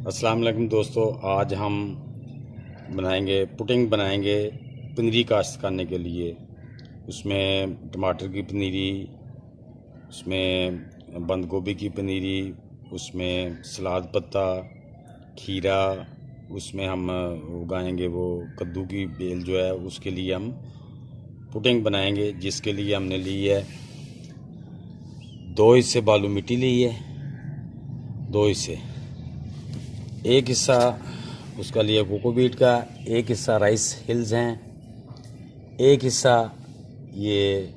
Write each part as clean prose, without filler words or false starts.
अस्सलाम वालेकुम दोस्तों, आज हम पुडिंग बनाएंगे पनीरी काश्त करने के लिए। उसमें टमाटर की पनीरी, उसमें बंद गोभी की पनीरी, उसमें सलाद पत्ता, खीरा, उसमें हम उगाएंगे वो कद्दू की बेल जो है, उसके लिए हम पुडिंग बनाएंगे। जिसके लिए हमने ली है 2 हिस्से बालू मिट्टी ली है, 2 हिस्से, एक हिस्सा उसका लिया कोकोबीट का, एक हिस्सा राइस हिल्स हैं, एक हिस्सा ये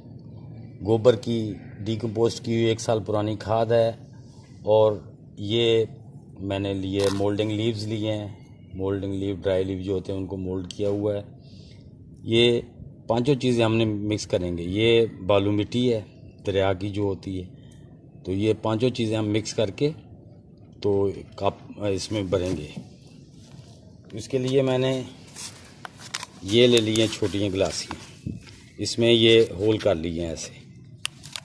गोबर की डिकम्पोस्ट की हुई 1 साल पुरानी खाद है, और ये मैंने लिए मोल्डिंग लीव्स लिए हैं। मोल्डिंग लीव, ड्राई लीव जो होते हैं उनको मोल्ड किया हुआ है। ये पांचों चीज़ें हमने मिक्स करेंगे। ये बालू मिट्टी है दरिया की जो होती है, तो ये पांचों चीज़ें हम मिक्स करके तो कप इसमें भरेंगे। इसके लिए मैंने ये ले लिए छोटी गिलासियाँ, इसमें ये होल कर लिए हैं,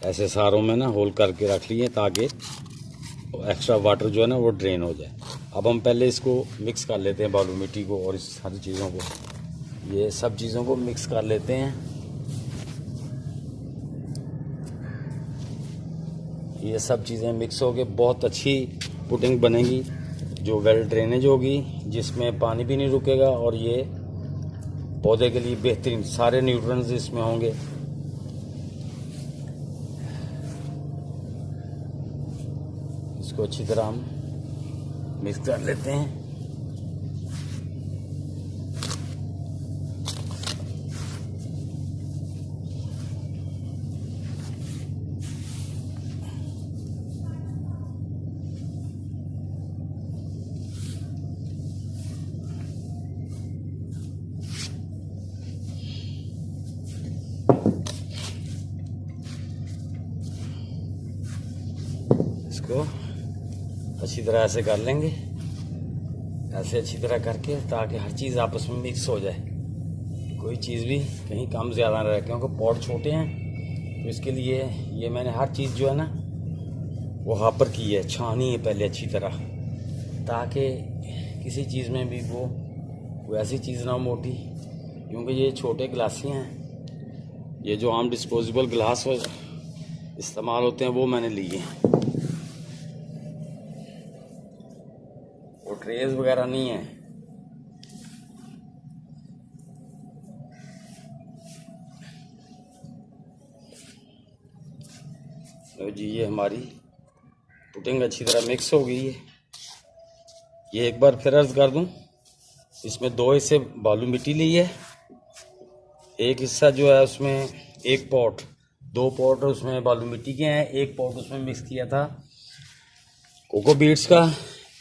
ऐसे सारों में ना होल करके रख लिए ताकि एक्स्ट्रा वाटर जो है ना वो ड्रेन हो जाए। अब हम पहले इसको मिक्स कर लेते हैं, बालू मिट्टी को और इस सारी चीज़ों को, ये सब चीज़ों को मिक्स कर लेते हैं। ये सब चीज़ें मिक्स हो के बहुत अच्छी पुडिंग बनेगी जो वेल ड्रेनेज होगी, जिसमें पानी भी नहीं रुकेगा, और ये पौधे के लिए बेहतरीन, सारे न्यूट्रिएंट्स इसमें होंगे। इसको अच्छी तरह हम मिक्स कर लेते हैं। इसको अच्छी तरह ऐसे कर लेंगे, ऐसे अच्छी तरह करके, ताकि हर चीज़ आपस में मिक्स हो जाए, कोई चीज़ भी कहीं कम ज़्यादा ना रहे, क्योंकि पॉट छोटे हैं। तो इसके लिए ये मैंने हर चीज़ जो है ना वो हापर की है, छानी है पहले अच्छी तरह, ताकि किसी चीज़ में भी वो ऐसी चीज़ ना हो मोटी, क्योंकि ये छोटे गिलासियाँ हैं। ये जो आम डिस्पोजेबल गिलास इस्तेमाल होते हैं वो मैंने लिए हैं, वो ट्रेज वगैरह नहीं है। तो जी ये हमारी पुडिंग अच्छी तरह मिक्स हो गई है। ये एक बार फिर अर्ज कर दूं, इसमें 2 हिस्से बालू मिट्टी ली है, एक हिस्सा जो है उसमें 1 पॉट, 2 पॉट उसमें बालू मिट्टी के हैं, 1 पॉट उसमें मिक्स किया था कोको बीट्स का,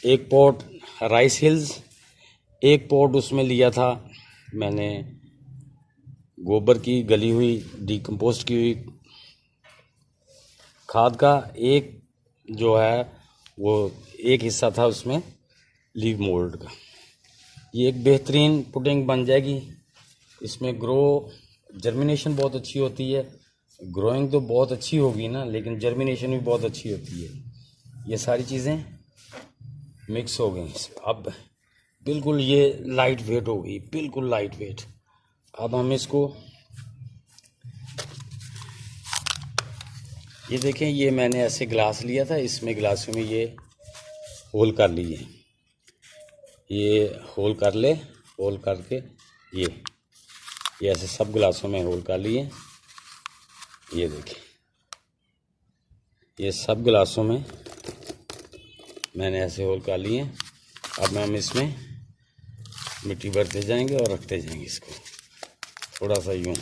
1 पॉट राइस हिल्स, 1 पॉट उसमें लिया था मैंने गोबर की गली हुई डिकम्पोस्ट की हुई खाद का, एक जो है वो 1 हिस्सा था उसमें लीव मोल्ड का। ये एक बेहतरीन पुडिंग बन जाएगी। इसमें जर्मिनेशन बहुत अच्छी होती है। ग्रोइंग तो बहुत अच्छी होगी ना, लेकिन जर्मिनेशन भी बहुत अच्छी होती है। ये सारी चीज़ें मिक्स हो गई। अब बिल्कुल ये लाइट वेट हो गई, बिल्कुल लाइट वेट। अब हम इसको, ये देखें, ये मैंने ऐसे गिलास लिया था, इसमें गिलासों में ये होल कर लिए, ये होल कर ले, होल करके ये ऐसे सब गिलासों में होल कर लिए। ये देखें, ये सब गिलासों में मैंने ऐसे होल कर लिए। अब हम इसमें मिट्टी भरते जाएंगे और रखते जाएंगे इसको थोड़ा सा यूँ।